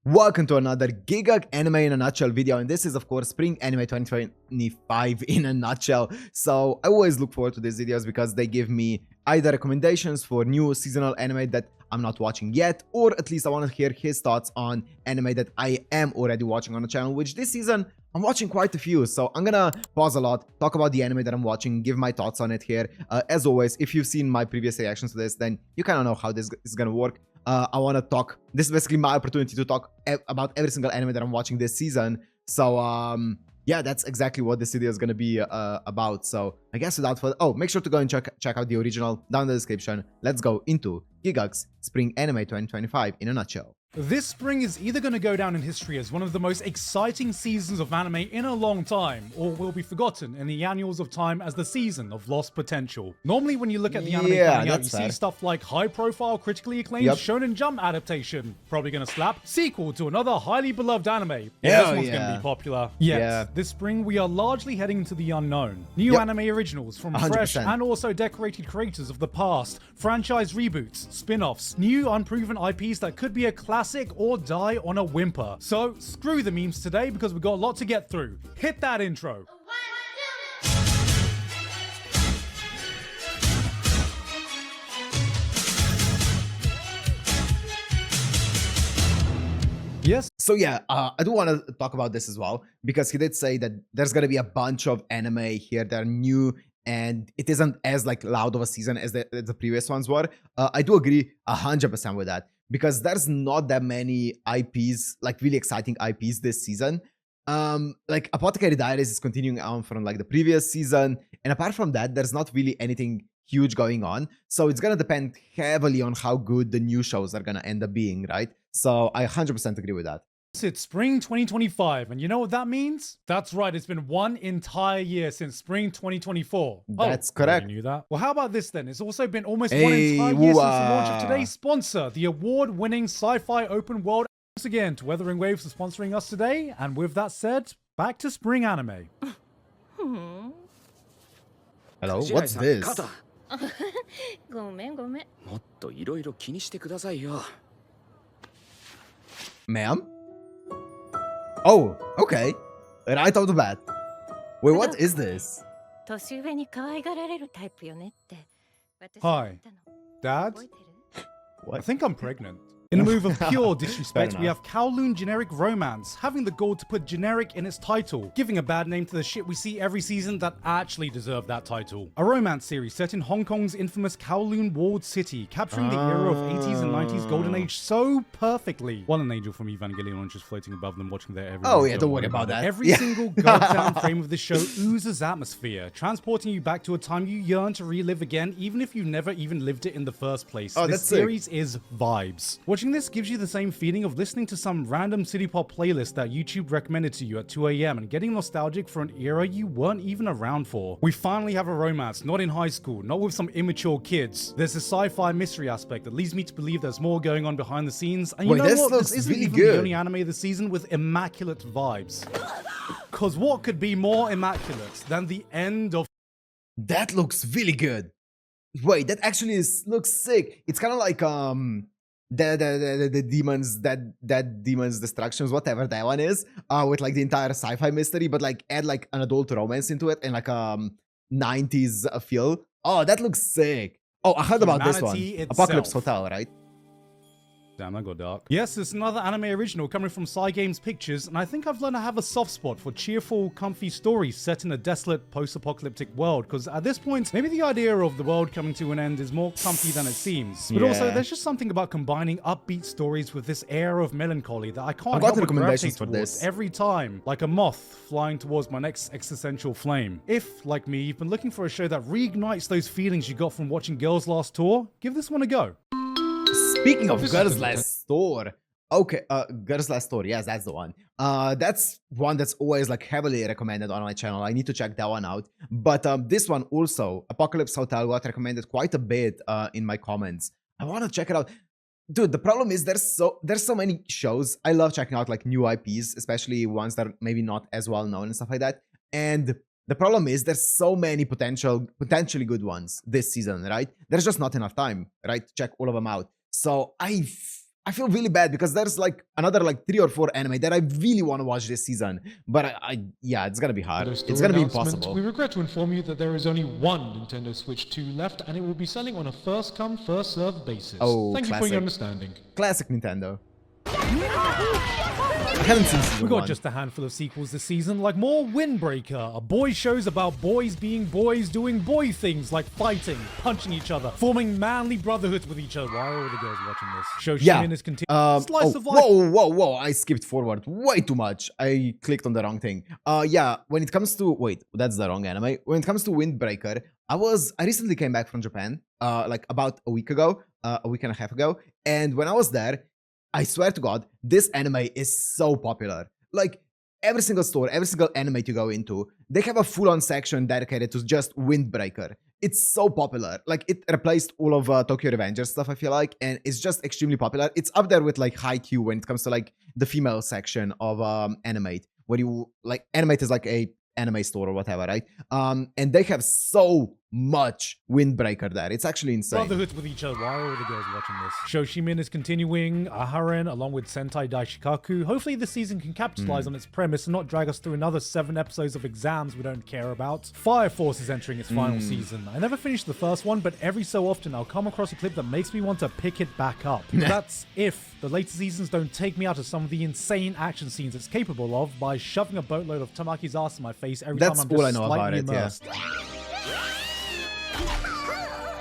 Welcome to another Gigguk anime in a nutshell video, and this is of course Spring Anime 2025 in a nutshell. So I always look forward to these videos because they give me either recommendations for new seasonal anime that I'm not watching yet, or at least I want to hear his thoughts on anime that I am already watching on the channel, which this season I'm watching quite a few. So I'm gonna pause a lot, talk about the anime that I'm watching, give my thoughts on it here. As always, if you've seen my previous reactions to this, then you kind of know how this is gonna work. I want to talk. This is basically my opportunity to talk about every single anime that I'm watching this season. So, yeah, that's exactly what this video is going to be about. So, I guess without further... Oh, make sure to go and check out the original down in the description. Let's go into Gigguk's Spring Anime 2025 in a nutshell. This spring is either going to go down in history as one of the most exciting seasons of anime in a long time, or will be forgotten in the annals of time as the season of lost potential. Normally when you look at the anime coming out, you see stuff like high-profile, critically acclaimed Shonen Jump adaptation, probably going to slap, sequel to another highly beloved anime. This one's going to be popular. Yet, this spring we are largely heading into the unknown. New anime originals from 100%. Fresh and also decorated creators of the past, franchise reboots, spin-offs, new unproven IPs that could be a classic or die on a whimper. So screw the memes today because we've got a lot to get through. Hit that intro. Yes. So yeah, I do want to talk about this as well because he did say that there's gonna be a bunch of anime here that are new and it isn't as like loud of a season as the previous ones were. I do agree 100% with that because there's not that many IPs, like really exciting IPs this season. Like Apothecary Diaries is continuing on from like the previous season, and apart from that, there's not really anything huge going on. So it's gonna depend heavily on how good the new shows are gonna end up being, right? So I 100% agree with that. It's spring 2025, and you know what that means? That's right, it's been one entire year since spring 2024. That's correct. You knew that? Well, how about this then? It's also been almost one entire year since the launch of today's sponsor, the award-winning sci-fi open world. Thanks again to Weathering Waves for sponsoring us today, and with that said, back to spring anime. Hello, what's this? Ma'am? Oh, okay. Right off the bat. Wait, what is this? Hi, Dad? What? I think I'm pregnant. In a move of pure disrespect, we have Kowloon Generic Romance, having the goal to put generic in its title, giving a bad name to the shit we see every season that actually deserve that title. A romance series set in Hong Kong's infamous Kowloon walled city, capturing the era of 80s and 90s golden age so perfectly. While an angel from Evangelion is just floating above them watching their every don't worry about that. Every single goddamn frame of the show oozes atmosphere, transporting you back to a time you yearn to relive again, even if you never even lived it in the first place. This series is vibes. Watching this gives you the same feeling of listening to some random city pop playlist that YouTube recommended to you at 2 AM and getting nostalgic for an era you weren't even around for. We finally have a romance, not in high school, not with some immature kids. There's a sci-fi mystery aspect that leads me to believe there's more going on behind the scenes. And you know what? This isn't really even the only anime this season with immaculate vibes. Cause what could be more immaculate than the end of... That looks really good. Wait, that actually looks sick. It's kind of like the demons, that demons destructions, whatever that one is, with like the entire sci-fi mystery, but like add like an adult romance into it and like 90s feel. Oh, that looks sick. Oh, I heard about this one. Apocalypse Hotel, right? Damn, that got dark. Yes, it's another anime original coming from Cygames Pictures, and I think I've learned to have a soft spot for cheerful, comfy stories set in a desolate, post-apocalyptic world, because at this point, maybe the idea of the world coming to an end is more comfy than it seems. But also, there's just something about combining upbeat stories with this air of melancholy that I can't help but gravitate towards every time, like a moth flying towards my next existential flame. If, like me, you've been looking for a show that reignites those feelings you got from watching Girls' Last Tour, give this one a go. Speaking of Girls' Last Tour, okay, Girls' Last Tour, yes, that's the one. That's one that's always like heavily recommended on my channel. I need to check that one out. But this one also, Apocalypse Hotel, got recommended quite a bit in my comments. I want to check it out. Dude, the problem is there's so many shows. I love checking out like new IPs, especially ones that are maybe not as well known and stuff like that. And the problem is there's so many potentially good ones this season, right? There's just not enough time, right, to check all of them out. So I I feel really bad because there's like another like 3 or 4 anime that I really want to watch this season. But yeah, it's gonna be hard. It's gonna be impossible. We regret to inform you that there is only one Nintendo Switch 2 left, and it will be selling on a first-come, first-served basis. Oh, Thank you for classic. your understanding. Classic Nintendo. I haven't seen season We got 1. just a handful of sequels this season, like more Windbreaker, a boy shows about boys being boys doing boy things like fighting, punching each other, forming manly brotherhoods with each other. Why are all the girls watching this? Show Yeah. Shimin is continuing. Slice of life. Whoa, I skipped forward way too much. I clicked on the wrong thing. Yeah, when it comes to, wait, that's the wrong anime. When it comes to Windbreaker, I recently came back from Japan, like about a week ago, a week and a half ago. And when I was there, I swear to God, this anime is so popular. Like, every single store, every single anime you go into, they have a full-on section dedicated to just Windbreaker. It's so popular. Like, it replaced all of Tokyo Revengers stuff, I feel like, and it's just extremely popular. It's up there with, like, Haikyuu when it comes to, like, the female section of Animate, where you, like, Animate is like a anime store or whatever, right? And they have so much Windbreaker there. It's actually insane. Brotherhoods with each other. Why are all the girls watching this? Shoshimin is continuing, Aharen along with Sentai Daishikaku. Hopefully this season can capitalize on its premise and not drag us through another 7 episodes of exams we don't care about. Fire Force is entering its final season. I never finished the first one, but every so often I'll come across a clip that makes me want to pick it back up. That's if the later seasons don't take me out of some of the insane action scenes it's capable of by shoving a boatload of Tamaki's ass in my face every That's time I'm all I just know about slightly it, yeah. immersed.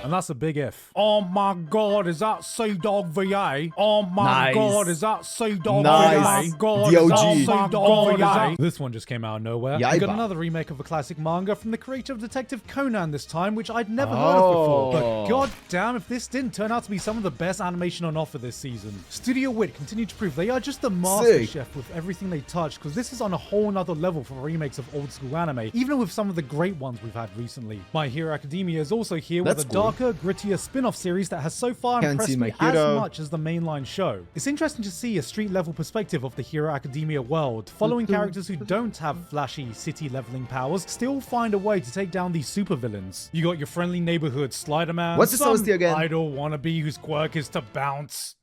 And that's a big if. Oh my god, is that Sea Dog VA? Oh my Nice. god, is that Sea Dog Nice. VA? Oh my god, The is that OG. Sea Dog VA? This one just came out of nowhere. Yeah, We got Yaiba. another remake of a classic manga from the creator of Detective Conan this time, which I'd never heard of before. But god damn if this didn't turn out to be some of the best animation on offer this season. Studio Wit continue to prove they are just the master Sick. chef with everything they touch, because this is on a whole nother level for remakes of old school anime, even with some of the great ones we've had recently. My Hero Academia is also here with That's a cool. darker, grittier spin-off series that has so far Haven't impressed seen me My as Hero. much as the mainline show. It's interesting to see a street-level perspective of the Hero Academia world, following characters who don't have flashy city-leveling powers still find a way to take down these supervillains. You got your friendly neighborhood Slider-Man, What's his some OST again? idol wannabe whose quirk is to bounce.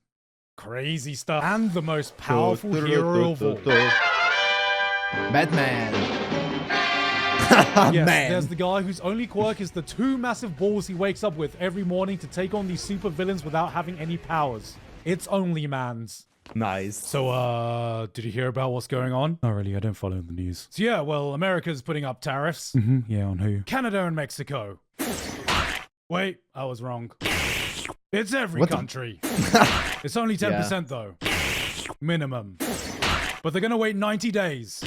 Crazy stuff. And the most powerful hero of all. Batman. Yes, Man. there's the guy whose only quirk is the 2 massive balls he wakes up with every morning to take on these super villains without having any powers. It's only man's. Nice. So, did you hear about what's going on? Not really, I don't follow the news. So yeah, well, America's putting up tariffs. Yeah, on who? Canada and Mexico. Wait, I was wrong. It's every What the- country. It's only 10% though. Minimum. But they're gonna wait 90 days.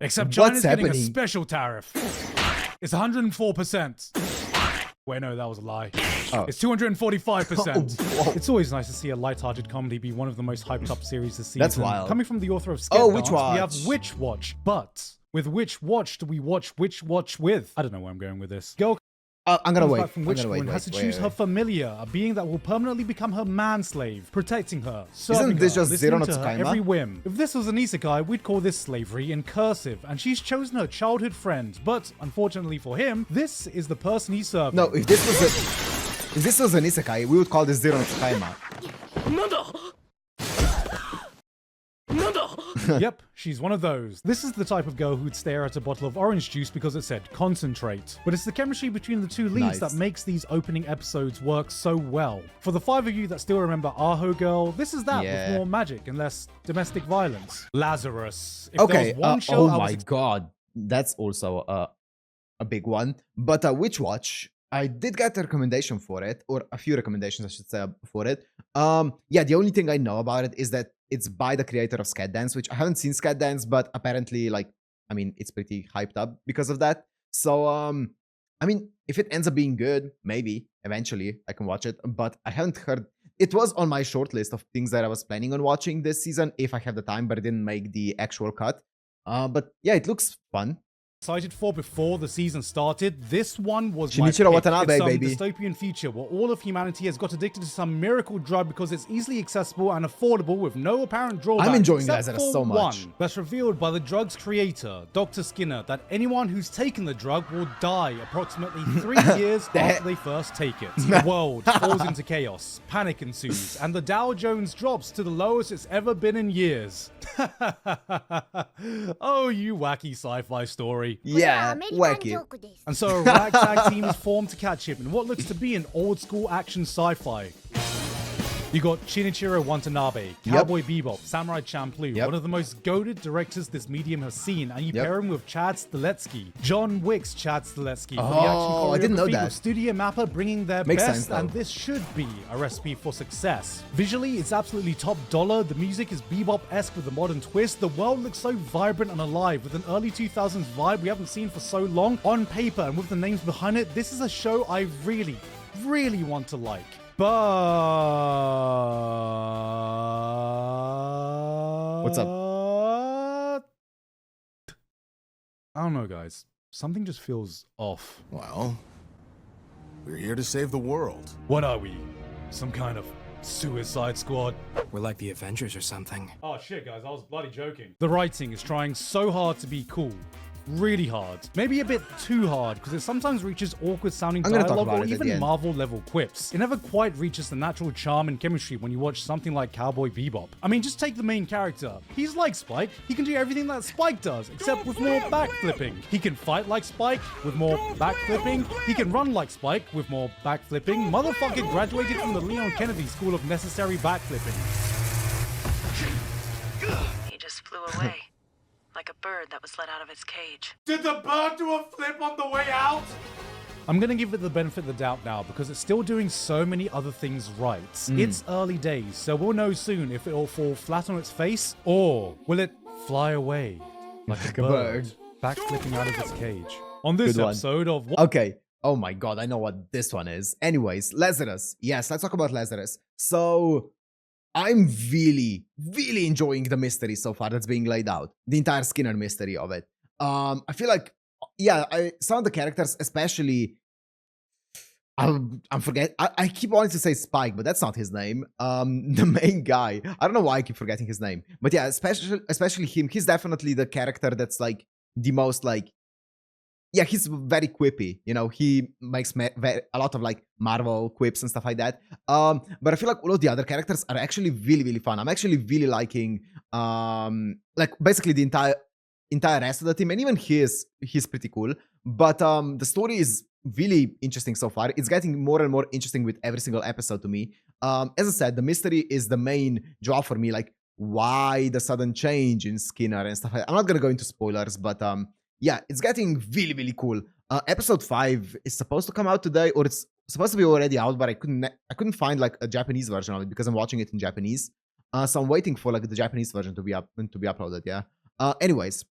Except What's China's getting a happening? special tariff. It's 104%. Wait, no, that was a lie. Oh. It's 245%. Whoa. It's always nice to see a light-hearted comedy be one of the most hyped up series this season. That's wild. Coming from the author of Oh, Sketch Witch Dance, we have Watch. Witch Watch. But with which watch do we watch Witch Watch with? I don't know where I'm going with this. Girl I'm gonna comes wait. back from I'm Witch gonna School wait. and has to wait, choose her wait. familiar, a being that will permanently become her manslave, protecting her, serving this her, just listening Zero no to her Tsukaima? every whim. If this was an isekai, we'd call this slavery in cursive, and she's chosen her childhood friend. But unfortunately for him, this is the person he's serving. No, if this was an isekai, we would call this Zero no Tsukaima. Yep, she's one of those. This is the type of girl who'd stare at a bottle of orange juice because it said concentrate. But it's the chemistry between the two leads Nice. that makes these opening episodes work so well. For the 5 of you that still remember Aho Girl, this is that Yeah. with more magic and less domestic violence. Lazarus. If Okay. there was one show Oh I my was god, that's also a big one. But Witch Watch, I did get a recommendation for it, or a few recommendations, I should say, for it. Yeah, the only thing I know about it is that it's by the creator of Scat Dance, which I haven't seen Scat Dance, but apparently, like, I mean, it's pretty hyped up because of that. So, I mean, if it ends up being good, maybe eventually I can watch it. But I haven't heard. It was on my short list of things that I was planning on watching this season if I have the time, but I didn't make the actual cut. But yeah, it looks fun. excited for before the season started. This one was Shinichiro my pick. Watanabe, It's some baby. dystopian future where all of humanity has got addicted to some miracle drug because it's easily accessible and affordable with no apparent drawbacks. I'm enjoying except Lazarus for so much. one that's revealed by the drug's creator, Dr. Skinner, that anyone who's taken the drug will die approximately 3 years after they first take it. The world falls into chaos, panic ensues, and the Dow Jones drops to the lowest it's ever been in years. Oh, you wacky sci-fi story. Yeah, wacky. And so a ragtag team is formed to catch him in what looks to be an old-school action sci-fi. You got Shinichiro Watanabe, Cowboy Bebop, Samurai Champloo, one of the most goated directors this medium has seen, and you pair him with Chad Stahelski, John Wick's Chad Stahelski, for the action I didn't know choreography that. with Studio Mappa bringing their Makes best, sense, though. and this should be a recipe for success. Visually, it's absolutely top dollar. The music is bebop-esque with a modern twist. The world looks so vibrant and alive with an early 2000s vibe we haven't seen for so long. On paper and with the names behind it, this is a show I really, really want to like. But What's up? I don't know, guys. Something just feels off. Well, we're here to save the world. What are we? Some kind of Suicide Squad? We're like the Avengers or something. Oh shit, guys, I was bloody joking. The writing is trying so hard to be cool. Really hard. Maybe a bit too hard, because it sometimes reaches awkward sounding I'm gonna talk dialogue about or it at the even end. Marvel level quips. It never quite reaches the natural charm and chemistry when you watch something like Cowboy Bebop. I mean, just take the main character. He's like Spike. He can do everything that Spike does, except with more backflipping. He can fight like Spike with more backflipping. He can run like Spike with more backflipping. Motherfucker graduated from the Leon Kennedy School of Necessary Backflipping. He just flew away. Like a bird that was let out of its cage. Did the bird do a flip on the way out? I'm gonna give it the benefit of the doubt now because it's still doing so many other things right. It's early days, so we'll know soon if it'll fall flat on its face or will it fly away like a bird backflipping out of its cage. On this Good one. episode of Okay. Oh my god, I know what this one is. Anyways, Lazarus. Yes, let's talk about Lazarus. So, I'm really, really enjoying the mystery so far that's being laid out. The entire Skinner mystery of it. I feel like, yeah, some of the characters, especially, I keep wanting to say Spike, but that's not his name. The main guy. I don't know why I keep forgetting his name. But yeah, especially him. He's definitely the character that's like the most like, yeah, he's very quippy. You know, he makes a lot of like Marvel quips and stuff like that. But I feel like all of the other characters are actually really, really fun. I'm actually really liking, like basically the entire rest of the team, and even he's pretty cool. But the story is really interesting so far. It's getting more and more interesting with every single episode to me. As I said, the mystery is the main draw for me. Like, why the sudden change in Skinner and stuff like that. I'm not gonna go into spoilers, but yeah, it's getting really, really cool. Episode 5 is supposed to come out today, or it's supposed to be already out, but I couldn't find like a Japanese version of it because I'm watching it in Japanese. So I'm waiting for like the Japanese version to be uploaded. Yeah. Anyways,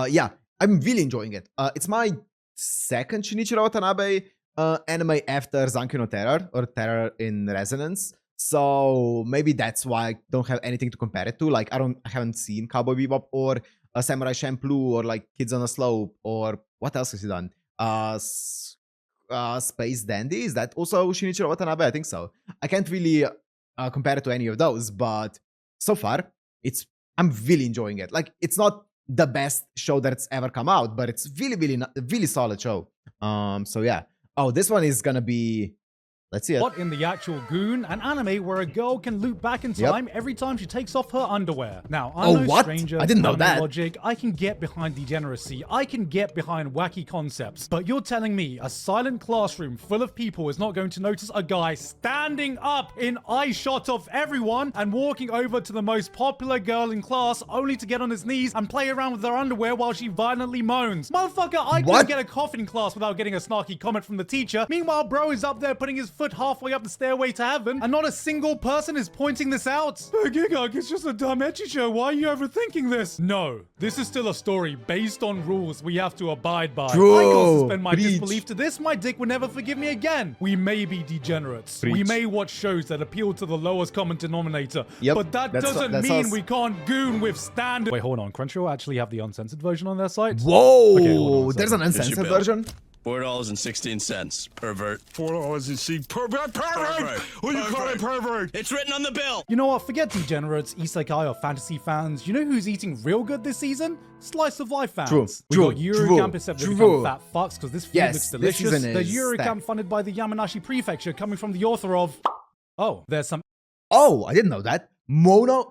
yeah, I'm really enjoying it. It's my second Shinichiro Watanabe anime after Zankyou no Terror or Terror in Resonance. So maybe that's why I don't have anything to compare it to. Like I haven't seen Cowboy Bebop or Samurai Champloo or like Kids on a Slope or what else has he done? Space Dandy, is that also Shinichiro Watanabe? I think so. I can't really compare it to any of those, but so far I'm really enjoying it. Like it's not the best show that's ever come out, but it's really solid show. So yeah. Oh, this one is gonna be. Let's see it. What in the actual Goon, an anime where a girl can loop back in time every time she takes off her underwear. Now, I'm no stranger I didn't to know that. logic. I can get behind degeneracy. I can get behind wacky concepts. But you're telling me a silent classroom full of people is not going to notice a guy standing up in eye shot of everyone and walking over to the most popular girl in class only to get on his knees and play around with her underwear while she violently moans. Motherfucker, I couldn't get a cough in class without getting a snarky comment from the teacher. Meanwhile, bro is up there putting his foot halfway up the stairway to heaven, and not a single person is pointing this out. Gigguk, it's just a dumb ecchi show. Why are you overthinking this? No, this is still a story based on rules we have to abide by. True. I can't suspend my Preach. disbelief to this. My dick would never forgive me again. We may be degenerates. We Preach. may watch shows that appeal to the lowest common denominator. Yep, But that that's doesn't us. mean we can't goon with standard. Wait, hold on. Crunchyroll actually have the uncensored version on their site? Whoa, Okay, hold on a there's an second. uncensored bill. version? $4.16, pervert. $4.16. Pervert! What do you call it, pervert? It's written on the bill. You know what? Forget degenerates, isekai, or fantasy fans. You know who's eating real good this season? Slice of life fans. True, We true, got Eurocamp except they true. become fat fucks because this food Yes, looks this delicious. season The is Eurocamp stacked. funded by the Yamanashi Prefecture coming from the author of... Oh, there's some... Oh, I didn't know that. Mono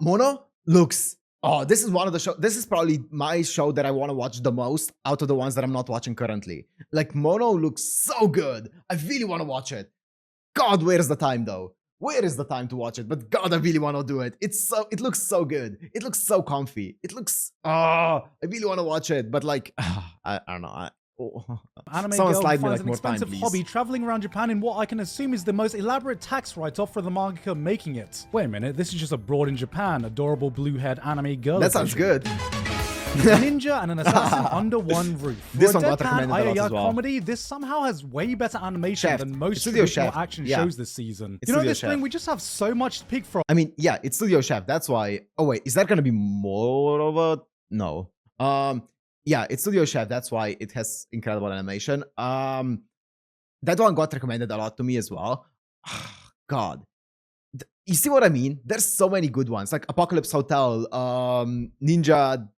looks... Oh, this is one of the show. This is probably my show that I want to watch the most out of the ones that I'm not watching currently. Like, Mono looks so good. I really want to watch it. God, where's the time though? Where is the time to watch it? But God, I really want to do it. It looks so good. It looks so comfy. It looks, I really want to watch it. But like, I don't know. Anime Someone girl slide me finds like an more time, expensive please. hobby traveling around Japan in what I can assume is the most elaborate tax write-off for the mangaka making it. Wait a minute, this is just abroad in Japan, adorable blue-haired anime girl. That sounds edition. good. A ninja and an assassin under one roof. For This a one got deadpan recommended a lot ayaya as well. comedy, this somehow has way better animation Chef. than most It's Studio traditional Chef. action Yeah. shows this season. It's You know, Studio this spring Chef. we just have so much to pick from. I mean, yeah, it's Studio Chef. That's why. Oh wait, is that gonna be more of a no? Yeah, it's Studio Chef. That's why it has incredible animation. That one got recommended a lot to me as well. God, you see what I mean? There's so many good ones like Apocalypse Hotel, Ninja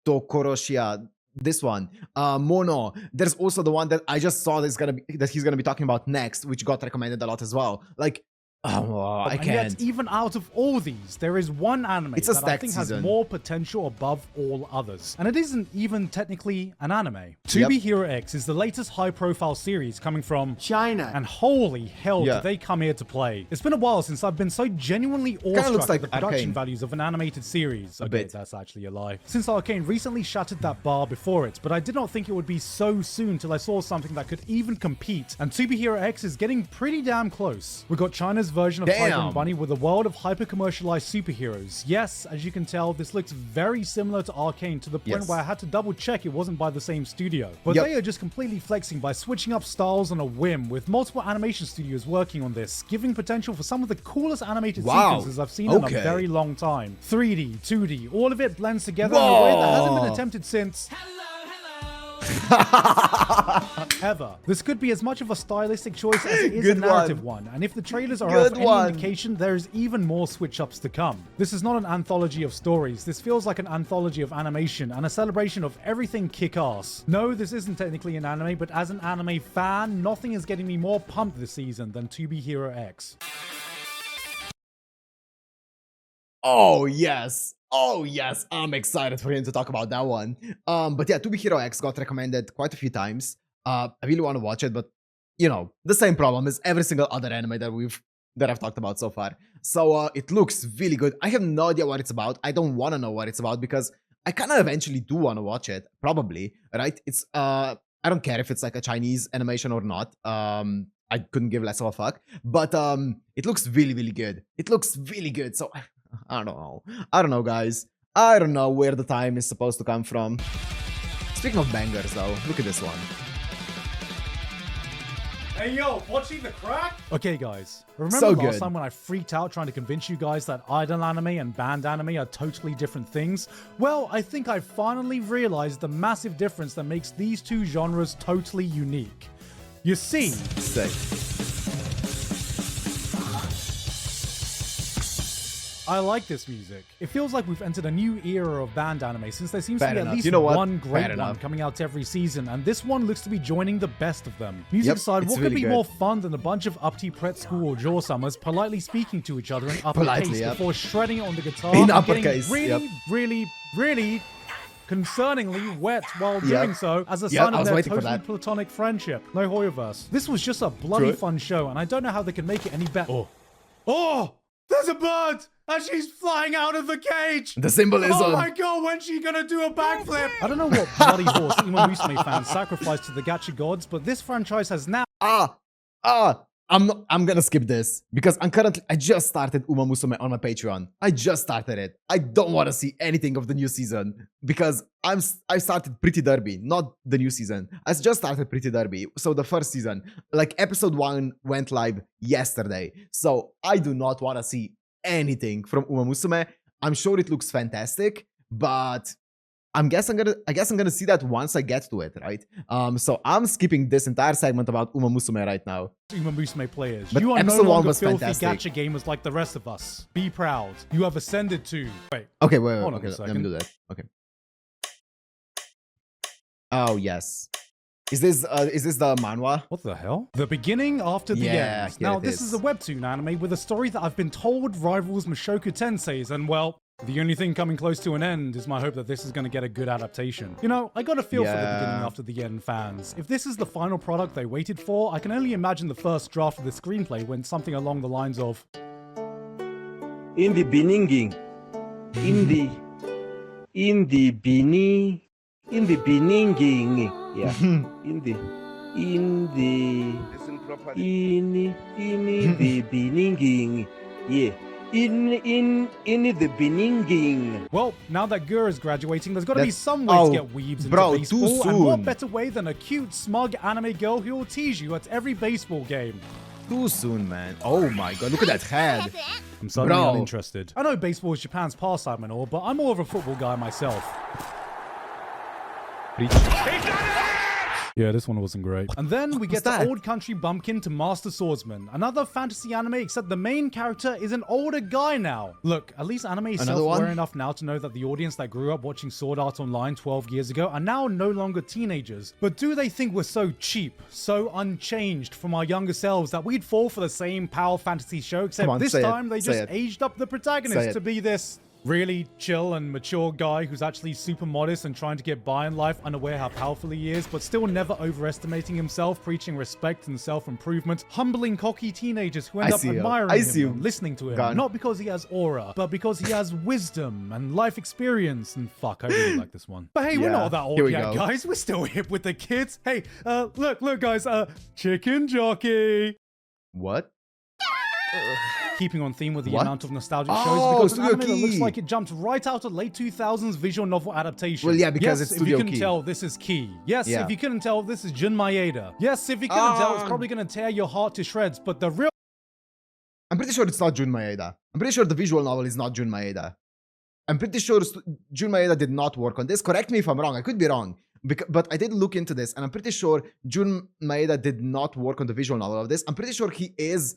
Dokoroshia. This one, Mono. There's also the one that I just saw that he's gonna be talking about next, which got recommended a lot as well. Like, oh, I And can't. yet, even out of all these, there is one anime It's a that I stacked think season. has more potential above all others. And it isn't even technically an anime. To Be Hero X is the latest high-profile series coming from China. and holy hell Yeah. did they come here to play. It's been a while since I've been so genuinely awestruck looks like at the production Arcane. values of an animated series. Okay, bit. that's actually a lie. Since Arcane recently shattered that bar before it, but I did not think it would be so soon till I saw something that could even compete. And To Be Hero X is getting pretty damn close. We got China's version of Tiger and Bunny with a world of hyper-commercialized superheroes. Yes, as you can tell, this looks very similar to Arcane to the point Yes. where I had to double check it wasn't by the same studio. But Yep. they are just completely flexing by switching up styles on a whim, with multiple animation studios working on this, giving potential for some of the coolest animated Wow. sequences I've seen in a Okay. very long time. 3D, 2D, all of it blends together in a way that hasn't been Whoa. attempted since... ever. This could be as much of a stylistic choice as it is Good a narrative one. And if the trailers are Good of any one. indication, there's even more switch-ups to come. This is not an anthology of stories. This feels like an anthology of animation and a celebration of everything kick-ass. No, this isn't technically an anime, but as an anime fan, nothing is getting me more pumped this season than To Be Hero X. Oh yes. Oh yes, I'm excited for him to talk about that one. But yeah, To Be Hero X got recommended quite a few times. I really want to watch it, but you know, the same problem as every single other anime that I've talked about so far. So it looks really good. I have no idea what it's about. I don't want to know what it's about because I kind of eventually do want to watch it, probably, right? It's I don't care if it's like a Chinese animation or not. I couldn't give less of a fuck. But it looks really, really good. It looks really good. So I don't know. I don't know, guys. I don't know where the time is supposed to come from. Speaking of bangers, though, look at this one. Hey yo, watching the crack? Okay guys, remember So last good. time when I freaked out trying to convince you guys that idol anime and band anime are totally different things? Well, I think I finally realized the massive difference that makes these two genres totally unique. You see, Sick. I like this music. It feels like we've entered a new era of band anime since there seems Fair to be enough. at least You know what? one great Fair one enough. coming out every season, and this one looks to be joining the best of them. Music Yep, aside, it's what really could be good. more fun than a bunch of uppity prep school or jaw summers politely speaking to each other in uppercase Politely, yep. before shredding it on the guitar In and uppercase, getting yep. really concerningly wet while Yep. doing so as a Yep, sign I of was their waiting for totally that. platonic friendship. No Hoyoverse. This was just a bloody True. fun show, and I don't know how they can make it any better. Oh! There's a bird! And she's flying out of the cage! The symbolism. Oh my god, when's she gonna do a backflip? I don't know what bloody horse Imo Musume fans sacrificed to the gacha gods, but this franchise has now I'm gonna skip this because I just started Uma Musume on my Patreon. I just started it. I don't want to see anything of the new season because I started Pretty Derby, not the new season. I just started Pretty Derby, so the first season, like episode 1 went live yesterday. So I do not want to see anything from Uma Musume. I'm sure it looks fantastic, but I guess I'm gonna see that once I get to it, right? So I'm skipping this entire segment about Uma Musume right now. Uma Musume players, But you are no episode 1 longer was filthy fantastic. gacha gamers like the rest of us. Be proud. You have ascended to... Wait. Okay, wait, Hold on okay, a let me second. do that. Okay. Oh yes. Is this the manhwa? What the hell? The beginning after the Yeah, end. here Now, it this is. is a webtoon anime with a story that I've been told rivals Mushoku Tensei's, and well, the only thing coming close to an end is my hope that this is going to get a good adaptation. You know, I got a feel for the beginning Yeah. after the end fans. If this is the final product they waited for, I can only imagine the first draft of the screenplay went something along the lines of... In the beginning, in the beginning, yeah, in the beginning, yeah. In the beginning. Well, now that Gur is graduating, there's got to be That's- some way oh, to get weebs into bro, too baseball, and what soon. better way than a cute, smug anime girl who will tease you at every baseball game? Too soon, man. Oh my god, look at that head. I'm suddenly Bro. uninterested. I know baseball is Japan's pastime and all, but I'm more of a football guy myself. Yeah, this one wasn't great. And then we get that? to Old Country Bumpkin to Master Swordsman. Another fantasy anime, except the main character is an older guy now. Look, at least anime is Another self-aware one? enough now to know that the audience that grew up watching Sword Art Online 12 years ago are now no longer teenagers. But do they think we're so cheap, so unchanged from our younger selves that we'd fall for the same power fantasy show, except Come on, this say it, time they say just it. aged up the Say protagonist it. to be this really chill and mature guy who's actually super modest and trying to get by in life, unaware how powerful he is, but still never overestimating himself, preaching respect and self-improvement, humbling cocky teenagers who end I up see you. admiring I him see you. and listening to him, Gone. not because he has aura, but because he has wisdom and life experience. And fuck, I really like this one. But hey, we're Yeah, not that old here we yet, go. guys. We're still hip with the kids. Hey, look, guys, chicken jockey. What? Keeping on theme with the What? amount of nostalgic Oh, shows, because an Studio anime that looks Key. like it jumped right out of late 2000s visual novel adaptation. Well, yeah, because yes, it's if you Studio couldn't Key. tell, this is Key. Yes, Yeah. if you couldn't tell, this is Jun Maeda. Yes, if you couldn't tell, it's probably going to tear your heart to shreds, but the real I'm pretty sure it's not Jun Maeda. I'm pretty sure the visual novel is not Jun Maeda. I'm pretty sure Jun Maeda did not work on this. Correct me if I'm wrong. I could be wrong. But I did look into this, and I'm pretty sure Jun Maeda did not work on the visual novel of this. I'm pretty sure he is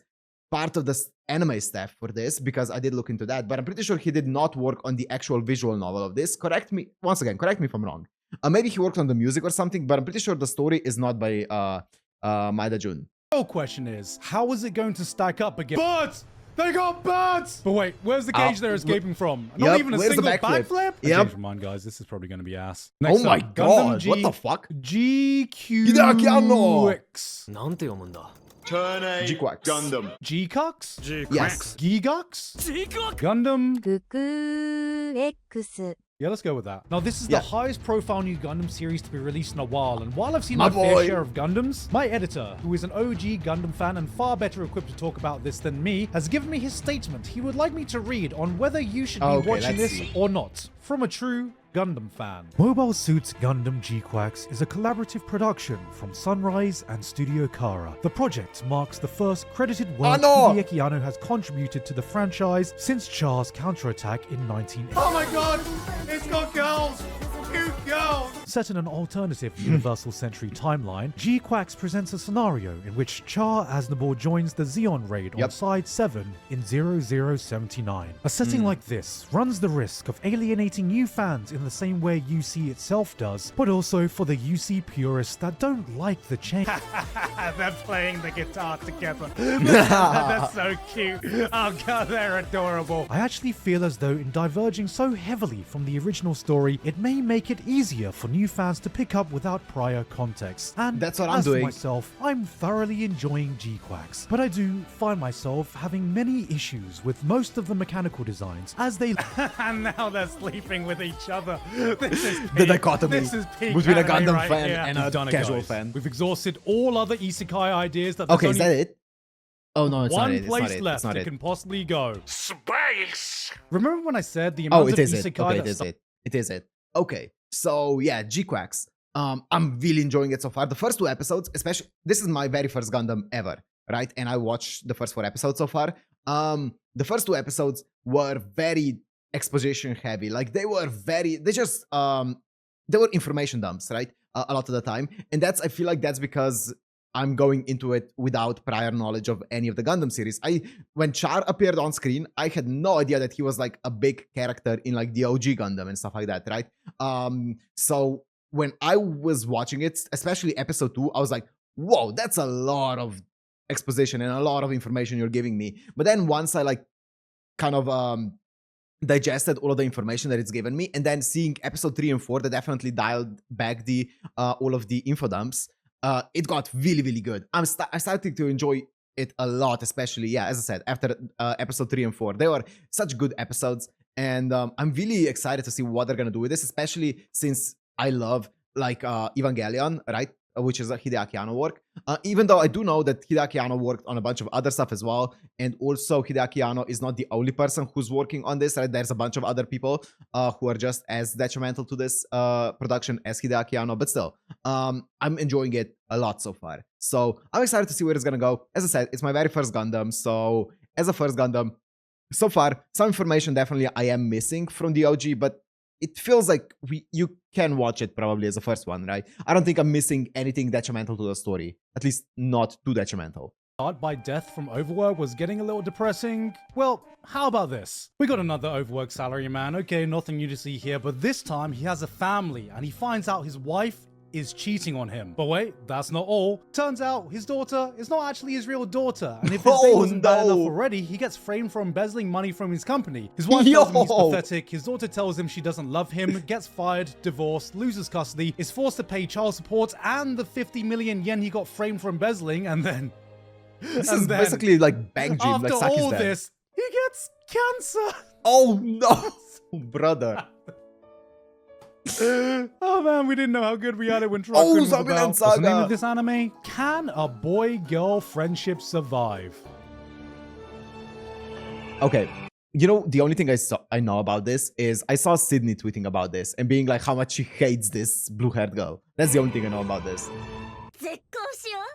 part of the anime staff for this, because I did look into that. But I'm pretty sure he did not work on the actual visual novel of this. Correct me, once again, correct me if I'm wrong. Maybe he worked on the music or something, but I'm pretty sure the story is not by Maeda Jun. real question is, how is it going to stack up against birds? They got birds! But wait, where's the cage they're escaping from? Not Yep, even a where's the single backflip? backflip? I Yep. changed my mind, guys. This is probably going to be ass. Oh Next my up, god, Gundam what the fuck? GQ. Gigguk. G-Cux? Yes. Giggux? Gundam? グク X Yeah, let's go with that. Now, this is Yeah. the highest profile new Gundam series to be released in a while, and while I've seen My my fair boy. share of Gundams, my editor, who is an OG Gundam fan and far better equipped to talk about this than me, has given me his statement he would like me to read on whether you should be Okay, watching let's this see. or not, from a true Gundam fan. Mobile Suit Gundam G-Quax is a collaborative production from Sunrise and Studio Kara. The project marks the first credited work no! Hideaki Anno has contributed to the franchise since Char's counterattack in 1980. Oh my god! It's got girls! Cute girls! Set in an alternative Universal Century timeline, G-Quax presents a scenario in which Char Aznavour joins the Xeon raid on Yep. Side 7 in 0079. A setting like this runs the risk of alienating new fans in the same way UC itself does, but also for the UC purists that don't like the change. They're playing the guitar together. They're so cute. Oh god, they're adorable. I actually feel as though in diverging so heavily from the original story, it may make it easier for new fans to pick up without prior context. And That's what I'm as for doing. myself, I'm thoroughly enjoying G-Quax, but I do find myself having many issues with most of the mechanical designs as they and now they're sleeping with each other. This is The dichotomy This is peak between a anime Gundam right fan here. and We've a done it, casual guys. fan. We've exhausted all other isekai ideas that there's Okay, is only that it? Oh no, it's not One it. It's not place it. It's left not it it. can possibly go. Space! Remember when I said the amount Oh, it of is it. isekai Okay, that it is it. It is it. Okay, so yeah, G-Quacks. I'm really enjoying it so far. The first 2 episodes, especially, this is my very first Gundam ever, right? And I watched the first 4 episodes so far. The first 2 episodes were very exposition heavy. Like they were they were information dumps, right? A lot of the time, and I feel like that's because I'm going into it without prior knowledge of any of the Gundam series. When Char appeared on screen, I had no idea that he was like a big character in like the OG Gundam and stuff like that, right? So when I was watching it, especially episode 2, I was like, whoa, that's a lot of exposition and a lot of information you're giving me. But then once I like kind of digested all of the information that it's given me, and then seeing episode 3 and 4 that definitely dialed back the all of the info dumps, it got really, really good. I started to enjoy it a lot, especially, yeah, as I said, after episode 3 and 4. They were such good episodes, and I'm really excited to see what they're gonna do with this, especially since I love like Evangelion, right? Which is a Hideaki Anno work. Even though I do know that Hideaki Anno worked on a bunch of other stuff as well, and also Hideaki Anno is not the only person who's working on this, right? There's a bunch of other people who are just as detrimental to this production as Hideaki Anno, but still, I'm enjoying it a lot so far. So I'm excited to see where it's gonna go. As I said, it's my very first Gundam, so as a first Gundam, so far, some information definitely I am missing from the OG, but it feels like you can watch it probably as a first one, right? I don't think I'm missing anything detrimental to the story. At least not too detrimental. Start by death from overwork was getting a little depressing. Well, how about this? We got another overworked salaryman. Okay, nothing new to see here, but this time he has a family and he finds out his wife is cheating on him. But wait, that's not all. Turns out his daughter is not actually his real daughter. And if his day wasn't bad enough already, he gets framed for embezzling money from his company. His wife tells him he's pathetic. His daughter tells him she doesn't love him, gets fired, divorced, loses custody, is forced to pay child support and the 50 million yen he got framed for embezzling, and then... This is basically like Bang Jim, like after Saki's all dad. this, he gets cancer. Oh no, brother. Oh man, we didn't know how good we had it when Truck Oh, was Zombieland about. What's the name Saga. of this anime? Can a boy-girl friendship survive? Okay, you know, the only thing I know about this is I saw Sydney tweeting about this and being like how much she hates this blue-haired girl. That's the only thing I know about this.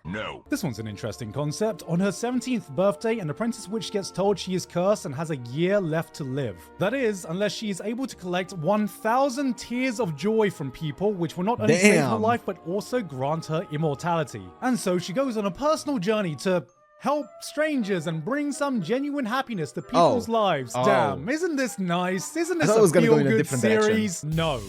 No. This one's an interesting concept. On her 17th birthday, an apprentice witch gets told she is cursed and has a year left to live. That is, unless she is able to collect 1,000 tears of joy from people, which will not only save her Damn. life, but also grant her immortality. And so she goes on a personal journey to help strangers and bring some genuine happiness to people's lives. Oh. Damn, isn't this nice? Isn't this thought it a was gonna go in a feel-good different direction. series? No.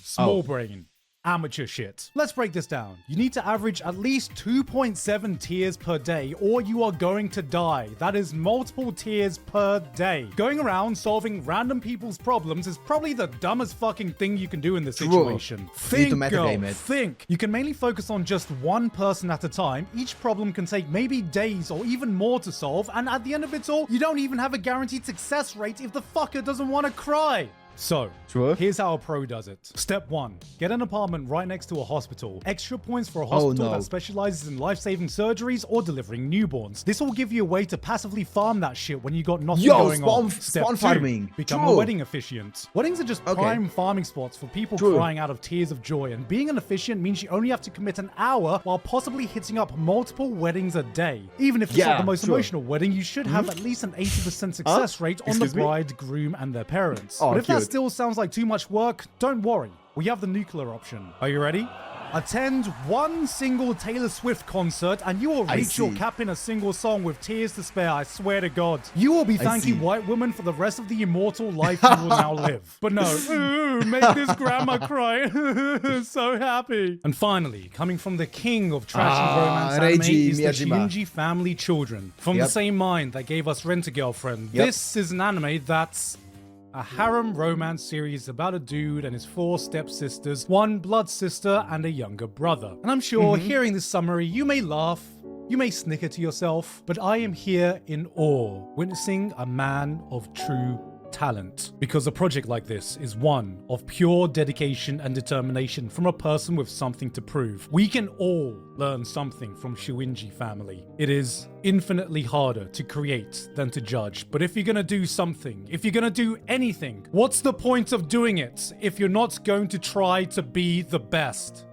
Small Oh. brain. Amateur shit. Let's break this down. You need to average at least 2.7 tears per day or you are going to die. That is multiple tears per day. Going around solving random people's problems is probably the dumbest fucking thing you can do in this situation. Need to Think, metagame girl, it. think. You can mainly focus on just one person at a time. Each problem can take maybe days or even more to solve, and at the end of it all, you don't even have a guaranteed success rate if the fucker doesn't want to cry. So, Sure. here's how a pro does it. Step 1. Get an apartment right next to a hospital. Extra points for a hospital no. that specializes in life-saving surgeries or delivering newborns. This will give you a way to passively farm that shit when you got nothing going on. Step spawn 2. farming. Become True. a wedding officiant. Weddings are just Okay. prime farming spots for people True. crying out of tears of joy, and being an officiant means you only have to commit an hour while possibly hitting up multiple weddings a day. Even if it's not Yeah, the most sure. emotional wedding, you should have at least an 80% success rate on the Excuse me? bride, groom, and their parents. Oh, But if that cute. still sounds like too much work, don't worry. We have the nuclear option. Are you ready? Attend one single Taylor Swift concert and you will reach your see. cap in a single song with tears to spare, I swear to God. You will be thanking see. white women for the rest of the immortal life you will now live. But no, ooh, make this grandma cry. So happy. And finally, coming from the king of trashy romance anime Reiji is the Miyajima. Shinji family children. From the Yep. same mind that gave us Rent-A-Girlfriend. Yep. This is an anime that's a harem romance series about a dude and his 4 stepsisters, 1 blood sister, and a younger brother. And I'm sure hearing this summary, you may laugh, you may snicker to yourself, but I am here in awe, witnessing a man of true talent. Because a project like this is one of pure dedication and determination from a person with something to prove. We can all learn something from Shuinji family. It is infinitely harder to create than to judge. But if you're gonna do something, if you're gonna do anything, what's the point of doing it if you're not going to try to be the best?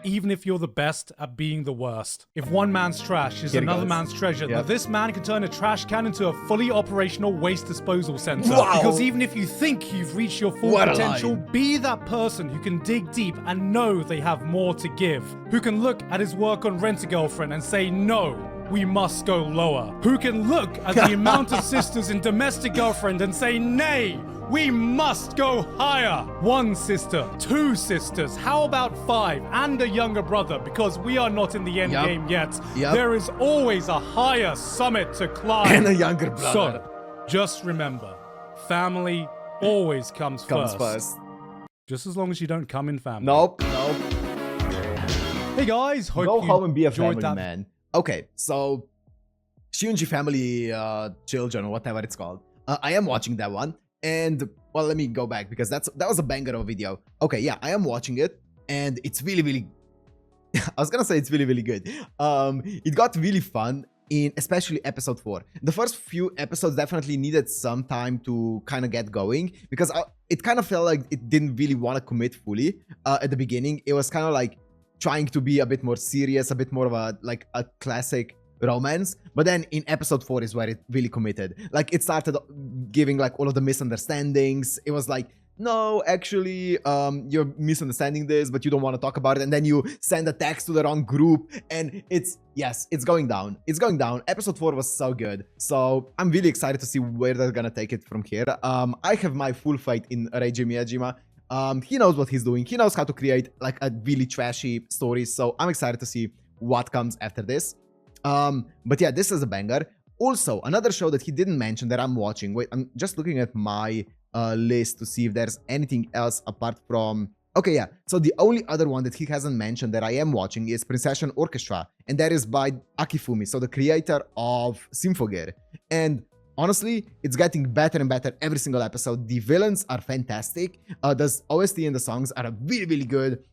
Even if you're the best at being the worst. If one man's trash is Here it another goes. man's treasure, Yep. then this man can turn a trash can into a fully operational waste disposal center. Wow. Because even if you think you've reached your full What a potential, line. be that person who can dig deep and know they have more to give. Who can look at his work on Rent-A-Girlfriend and say, no, we must go lower. Who can look at the amount of sisters in Domestic Girlfriend and say, nay, we must go higher. 1 sister, 2 sisters, how about 5 and a younger brother, because we are not in the end Yup. game yet. Yup. There is always a higher summit to climb. And a younger brother. So, just remember, family always comes first. Just as long as you don't come in family. Nope. Hey guys, hope Go you home and be a enjoyed family that. man. Okay, so Shuinji family children or whatever it's called. I am watching that one. And well, let me go back because that was a banger of a video. Okay, yeah, I am watching it and it's really I was gonna say it's really good. It got really fun in especially episode 4. The first few episodes definitely needed some time to kind of get going because it kind of felt like it didn't really want to commit fully at the beginning. It was kind of like trying to be a bit more serious, a bit more of a classic romance, but then in episode 4 is where it really committed. Like it started giving like all of the misunderstandings. It was like, no, actually, you're misunderstanding this, but you don't want to talk about it, and then you send a text to the wrong group, and it's going down. It's going down. Episode 4 was so good, so I'm really excited to see where they're gonna take it from here. I have my full faith in Reiji Miyajima. He knows what he's doing. He knows how to create like a really trashy story, so I'm excited to see what comes after this. But yeah, this is a banger. Also, another show that he didn't mention that I'm watching. Wait, I'm just looking at my list to see if there's anything else apart from... Okay, yeah. So the only other one that he hasn't mentioned that I am watching is Princession Orchestra. And that is by Akifumi, so the creator of Symphogear. And honestly, it's getting better and better every single episode. The villains are fantastic. The OST and the songs are really good.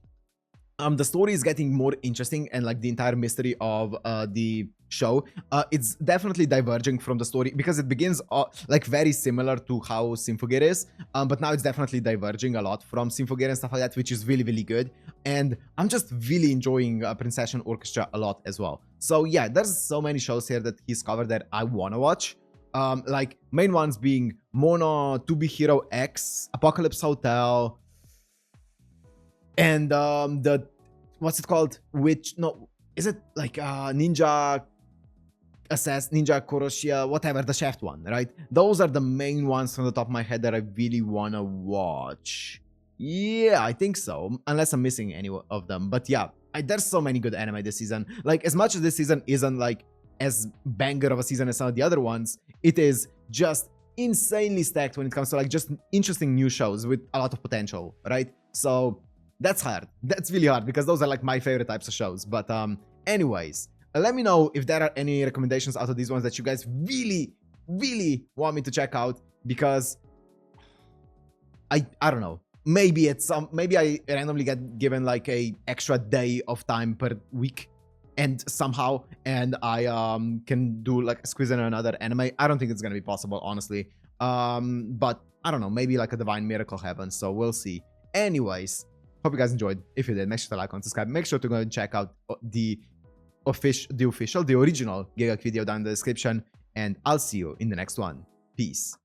The story is getting more interesting, and like the entire mystery of the show, it's definitely diverging from the story because it begins like very similar to how Symphogear is, but now it's definitely diverging a lot from Symphogear and stuff like that, which is really good. And I'm just really enjoying Princession Orchestra a lot as well. So yeah, there's so many shows here that he's covered that I want to watch. Like main ones being Mono, To Be Hero X, Apocalypse Hotel, and the what's it called? Which no, is it like Ninja Koroshia, whatever, the Shaft one, right? Those are the main ones from the top of my head that I really wanna watch. Yeah, I think so, unless I'm missing any of them. But yeah, there's so many good anime this season. Like as much as this season isn't like as banger of a season as some of the other ones, it is just insanely stacked when it comes to like just interesting new shows with a lot of potential, right? So that's hard. That's really hard because those are like my favorite types of shows. But anyways, let me know if there are any recommendations out of these ones that you guys really want me to check out, because I don't know. Maybe I randomly get given like a extra day of time per week and somehow I can do like squeeze in another anime. I don't think it's gonna be possible, honestly. But I don't know, maybe like a divine miracle happens, so we'll see. Anyways, hope you guys enjoyed. If you did, make sure to like and subscribe. Make sure to go and check out the original Gigguk video down in the description, and I'll see you in the next one. Peace.